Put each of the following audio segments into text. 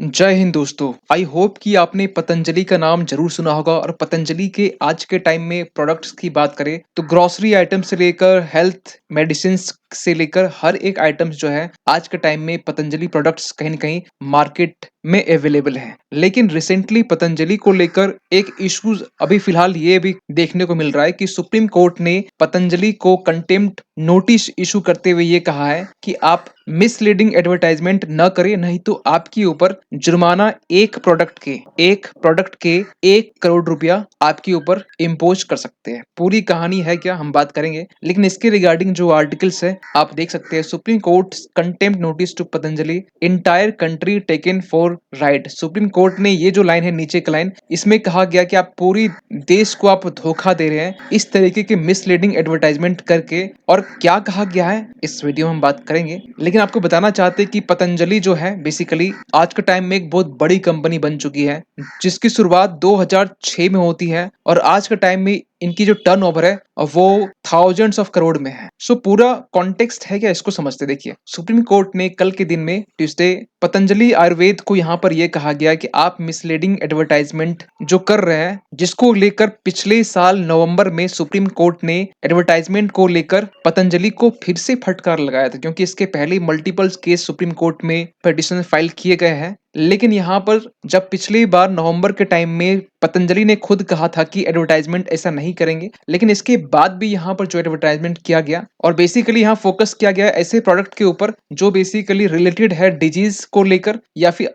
जय हिंद दोस्तों। I hope कि आपने पतंजलि का नाम जरूर सुना होगा और पतंजलि के आज के टाइम में प्रोडक्ट्स की बात करें तो ग्रोसरी आइटम से लेकर हेल्थ मेडिसिन से लेकर हर एक आइटम्स जो है आज के टाइम में पतंजलि प्रोडक्ट्स कहीं न कहीं मार्केट में अवेलेबल है। लेकिन रिसेंटली पतंजलि को लेकर एक इश्यूज अभी फिलहाल ये भी देखने को मिल रहा है कि सुप्रीम कोर्ट ने पतंजलि को कंटेम्प्ट नोटिस इशू करते हुए ये कहा है कि आप मिसलीडिंग एडवर्टाइजमेंट न करें, नहीं तो आपके ऊपर जुर्माना एक प्रोडक्ट के 1 करोड़ रुपया आपके ऊपर इम्पोज कर सकते हैं। पूरी कहानी है क्या हम बात करेंगे, लेकिन इसके रिगार्डिंग जो आर्टिकल्स है आप देख सकते हैं। Supreme Court contempt notice to Patanjali, entire country taken for ride. Supreme Court ने ये जो लाइन है नीचे का लाइन, इसमें कहा गया कि आप पूरी देश को आप धोखा दे रहे हैं इस तरीके के मिसलीडिंग एडवर्टाइजमेंट करके। और क्या कहा गया है इस वीडियो में हम बात करेंगे, लेकिन आपको बताना चाहते हैं कि पतंजलि जो है बेसिकली आज के टाइम में एक बहुत बड़ी कंपनी बन चुकी है, जिसकी शुरुआत 2006 में होती है और आज के टाइम में इनकी जो टर्नओवर है वो थाउजेंड्स ऑफ करोड़ में है। सो पूरा कॉन्टेक्स्ट है क्या, इसको समझते देखिए। सुप्रीम कोर्ट ने कल के दिन में ट्यूसडे पतंजलि आयुर्वेद को यहाँ पर यह कहा गया कि आप मिसलीडिंग एडवर्टाइजमेंट जो कर रहे हैं, जिसको लेकर पिछले साल नवंबर में सुप्रीम कोर्ट ने एडवर्टाइजमेंट को लेकर पतंजलि को फिर से फटकार लगाया था, क्योंकि इसके पहले मल्टीपल केस सुप्रीम कोर्ट में पिटीशन फाइल किए गए हैं। लेकिन यहाँ पर जब पिछली बार नवंबर के टाइम में पतंजलि ने खुद कहा था कि एडवर्टाइजमेंट ऐसा नहीं करेंगे, लेकिन इसके बाद भी यहाँ पर जो एडवर्टाइजमेंट किया गया और बेसिकली यहाँ फोकस किया गया ऐसे प्रोडक्ट के ऊपर जो बेसिकली रिलेटेड है डिजीज को लेकर या फिर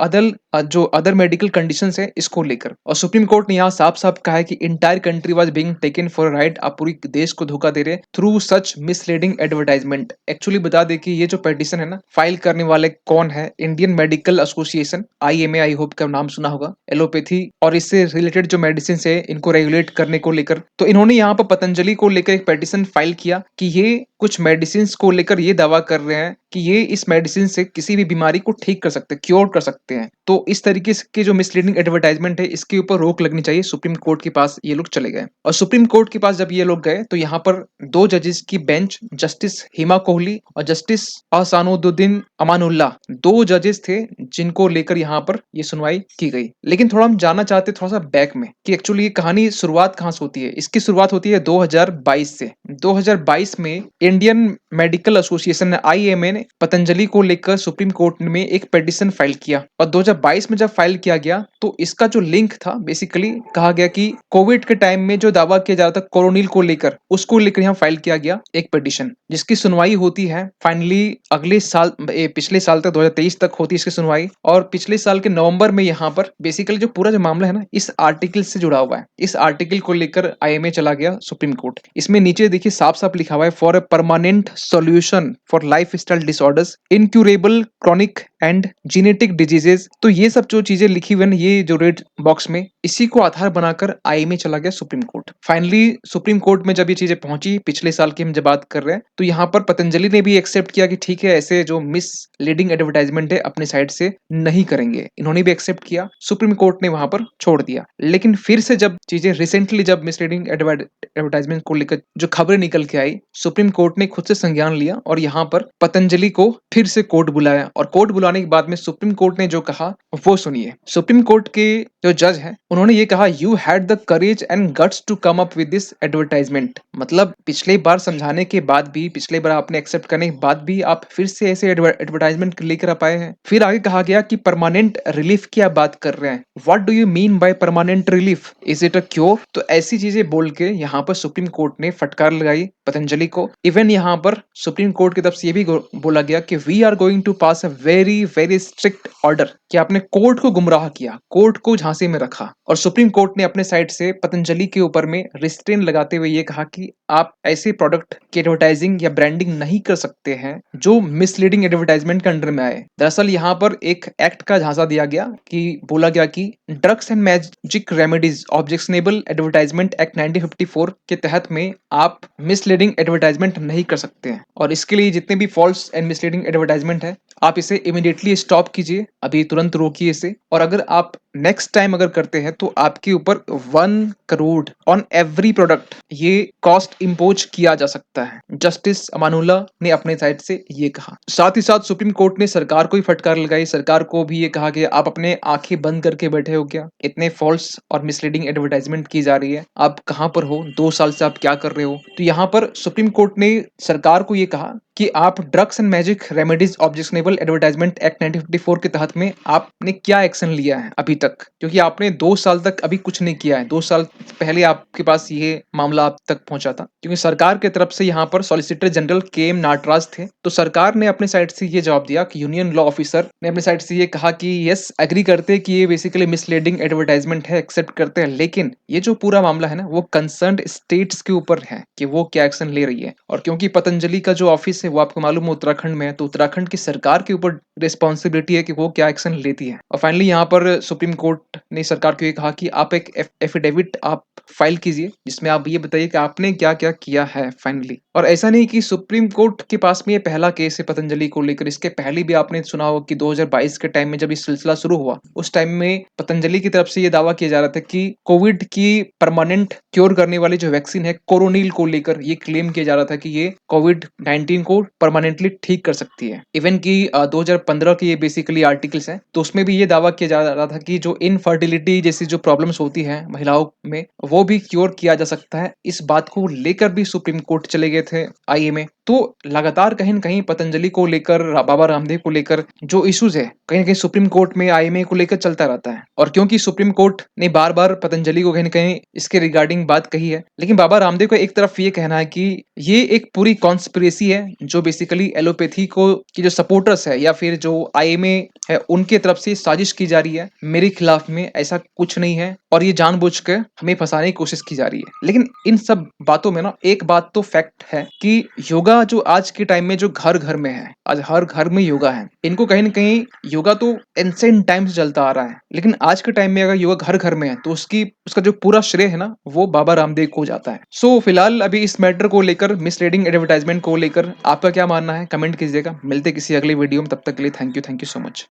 अदर मेडिकल कंडीशंस है इसको लेकर। और सुप्रीम कोर्ट ने यहाँ साफ साफ कहा है कि entire country was being taken for ride, आप पूरी देश को धोखा दे रहे through such misleading advertisement. Actually बता दे कि ये जो पिटीशन है ना, फाइल करने वाले कौन है, Indian medical association IMA, I hope का नाम सुना होगा, एलोपैथी और इससे रिलेटेड जो मेडिसिन है इनको रेगुलेट करने को लेकर। तो इन्होंने यहाँ पर पतंजलि को लेकर एक पिटीशन फाइल किया कि ये कुछ मेडिसिन को लेकर ये दावा कर रहे हैं कि ये इस मेडिसिन से किसी भी बीमारी को ठीक कर सकते हैं, क्योर कर सकते हैं। तो इस तरीके के जो मिसलीडिंग एडवर्टाइजमेंट है इसके ऊपर रोक लगनी चाहिए। सुप्रीम कोर्ट के पास ये लोग चले गए और सुप्रीम कोर्ट के पास जब ये लोग गए तो यहाँ पर 2 जजेस की बेंच, जस्टिस हिमा कोहली और जस्टिस अहसानुद्दीन अमानुल्लाह, 2 जजेस थे जिनको लेकर यहाँ पर ये सुनवाई की गई। लेकिन थोड़ा हम जानना चाहते थोड़ा सा बैक में कि एक्चुअली ये कहानी शुरुआत कहाँ से होती है। इसकी शुरुआत होती है 2022 से। 2022 में इंडियन मेडिकल एसोसिएशन ने IMA ने पतंजलि को लेकर सुप्रीम कोर्ट में एक पिटीशन फाइल किया और 2022 में जब फाइल किया गया तो इसका जो लिंक था बेसिकली कहा गया कि कोविड के टाइम में जो दावा किया जा रहा था कोरोनिल को लेकर, उसको लेकर यहाँ फाइल किया गया एक पिटीशन, जिसकी सुनवाई होती है फाइनली अगले साल, पिछले साल तक 2023 तक होती है इसकी सुनवाई। और पिछले साल के नवंबर में यहाँ पर बेसिकली जो पूरा जो मामला है ना इस आर्टिकल से जुड़ा हुआ है, इस आर्टिकल को लेकर IMA चला गया सुप्रीम कोर्ट। इसमें नीचे देखिए साफ साफ लिखा हुआ है, for a permanent solution for life style disorders, incurable chronic and genetic diseases. तो ये सब जो चीजें लिखी हुई है ये जो रेड बॉक्स में, इसी को आधार बनाकर IMA चला गया supreme court. Finally supreme court में जब ये चीजें पहुंची, पिछले साल की हम जब बात कर रहे हैं, तो यहाँ पर पतंजलि ने भी एक्सेप्ट किया कि ठीक है ऐसे जो मिसलीडिंग एडवर्टाइजमेंट है अपने साइड से नहीं करेंगे। इन्होंने भी एक्सेप्ट किया, सुप्रीम कोर्ट ने वहां पर छोड़ दिया। लेकिन फिर से जब चीजें रिसेंटली जब मिसलीडिंग एडवर्टाइजमेंट को लेकर जो खबरें निकल के आई, सुप्रीम कोर्ट ने खुद से संज्ञान लिया और यहाँ पर पतंजलि को फिर से कोर्ट बुलाया। और कोर्ट बुलाने के बाद में सुप्रीम कोर्ट ने जो कहा वो सुनिए। सुप्रीम कोर्ट के जो जज है उन्होंने ये कहा, you had the courage and guts to come up with this advertisement. मतलब पिछले बार समझाने के बाद भी, पिछले बार आपने एक्सेप्ट करने के बाद भी आप फिर से ऐसे एडवर्टाइजमेंट लेकर आ पाए हैं। फिर आगे कहा गया कि परमानेंट रिलीफ की आप बात कर रहे हैं, what do you mean by permanent relief, is it a cure? तो ऐसी चीजें बोल के यहाँ पर सुप्रीम कोर्ट ने फटकार लगाई पतंजलि को। इवन यहाँ पर सुप्रीम कोर्ट की तरफ से ये भी बोला गया कि we are going to pass a very very strict order, कि आपने कोर्ट को गुमराह किया, कोर्ट को झांसे में रखा। और सुप्रीम कोर्ट ने अपने साइड से पतंजलि के ऊपर में रिस्ट्रेन लगाते हुए ये कहा कि आप ऐसे प्रोडक्ट की एडवर्टाइजिंग या ब्रांडिंग नहीं कर सकते हैं जो मिसलीडिंग एडवर्टाइजमेंट के अंडर में आए। दरअसल यहाँ पर एक एक्ट का झांसा दिया गया कि बोला गया कि drugs and magic remedies objectionable advertisement act 1954 के तहत में आप मिसलीडिंग एडवर्टाइजमेंट नहीं कर सकते हैं। और इसके लिए जितने भी फॉल्स एंड मिसलीडिंग एडवर्टाइजमेंट है आप इसे इमीडिएटली स्टॉप कीजिए, अभी तुरंत रोकिए इसे। और अगर आप नेक्स्ट टाइम अगर करते हैं तो आपके ऊपर 1 करोड़ ऑन एवरी प्रोडक्ट ये कॉस्ट इंपोज किया जा सकता है। जस्टिस अमानुल्लाह ने अपने साइड से ये कहा। साथ ही साथ सुप्रीम कोर्ट ने सरकार को भी फटकार लगाई, सरकार को भी ये कहा कि आप अपने आंखें बंद करके बैठे हो क्या? इतने फॉल्स और मिसलीडिंग एडवर्टाइजमेंट की जा रही है। आप कहाँ पर हो? 2 साल से आप क्या कर रहे हो? तो यहाँ पर सुप्रीम कोर्ट ने सरकार को ये कहा कि आप drugs and magic remedies objectionable advertisement act 1954 के तहत में आपने क्या एक्शन लिया है अभी तक? क्योंकि आपने 2 साल तक अभी कुछ नहीं किया है। 2 साल पहले आपके पास ये मामला आप तक पहुंचा था। क्योंकि सरकार की तरफ से यहाँ पर सॉलिसिटर जनरल के.एम. नाटराज थे। तो सरकार ने अपने साइड से ये जवाब दिया कि यूनियन लॉ ऑफिसर ने अपने साइड से ये कहा कि यस एग्री करते हैं कि ये बेसिकली मिसलीडिंग एडवर्टाइजमेंट है, एक्सेप्ट करते हैं, लेकिन ये जो पूरा मामला है ना वो कंसर्न्ड स्टेट्स के ऊपर है कि वो क्या एक्शन ले रही है। और क्योंकि पतंजलि का जो ऑफिस है वो आपको मालूम है उत्तराखंड में है, तो उत्तराखंड की सरकार के ऊपर रिस्पॉन्सिबिलिटी है कि वो क्या एक्शन लेती है। और फाइनली यहाँ पर सुप्रीम कोर्ट ने सरकार को ये कहा कि आप एक एफिडेविट आप फाइल कीजिए जिसमें आप ये बताइए कि आपने क्या क्या किया है फाइनली। और ऐसा नहीं कि सुप्रीम कोर्ट के पास में ये पहला केस है पतंजलि को लेकर, इसके पहले भी आपने सुना होगा कि 2022 के टाइम में जब ये सिलसिला शुरू हुआ उस टाइम में पतंजलि की तरफ से ये दावा किया जा रहा था कि कोविड की परमानेंट क्योर करने वाली जो वैक्सीन है कोरोनिल को लेकर ये क्लेम किया जा रहा था कि ये कोविड 19 को परमानेंटली ठीक कर सकती है। इवन की 2015 के ये बेसिकली आर्टिकल्स हैं, तो उसमें भी ये दावा किया जा रहा था कि जो इनफर्टिलिटी जैसी जो प्रॉब्लम्स होती है महिलाओं में वो भी क्योर किया जा सकता है। इस बात को लेकर भी सुप्रीम कोर्ट चले गए थे आईएमए। तो लगातार कहीं न कहीं पतंजलि को लेकर बाबा रामदेव को लेकर जो इश्यूज है कहीं न कहीं सुप्रीम कोर्ट में आईएमए को लेकर चलता रहता है। और क्योंकि सुप्रीम कोर्ट ने बार-बार पतंजलि को कहीं न कहीं इसके रिगार्डिंग बात कही है, लेकिन बाबा रामदेव का एक तरफ ये कहना है कि ये एक पूरी कॉन्स्पिरेसी है जो बेसिकली एलोपैथी को की जो सपोर्टर्स है या फिर जो आईएमए है उनके तरफ से साजिश की जा रही है मेरे खिलाफ में, ऐसा कुछ नहीं है और ये जानबूझ के हमें फंसाने की कोशिश की जा रही है। लेकिन इन सब बातों में ना एक बात तो फैक्ट है कि योगा जो आज के टाइम में जो घर-घर में है, आज हर घर में योगा है। इनको कहीं न कहीं योगा तो एंशिएंट टाइम से चलता आ रहा है, लेकिन आज के टाइम में अगर योगा घर-घर में है तो उसकी उसका जो पूरा श्रेय है ना वो बाबा रामदेव को जाता है। सो फिलहाल अभी इस मैटर को लेकर मिसलीडिंग एडवर्टाइजमेंट को लेकर आपका क्या मानना है? कमेंट कीजिएगा। मिलते हैं किसी अगली वीडियो में, तब तक के लिए थैंक यू सो मच।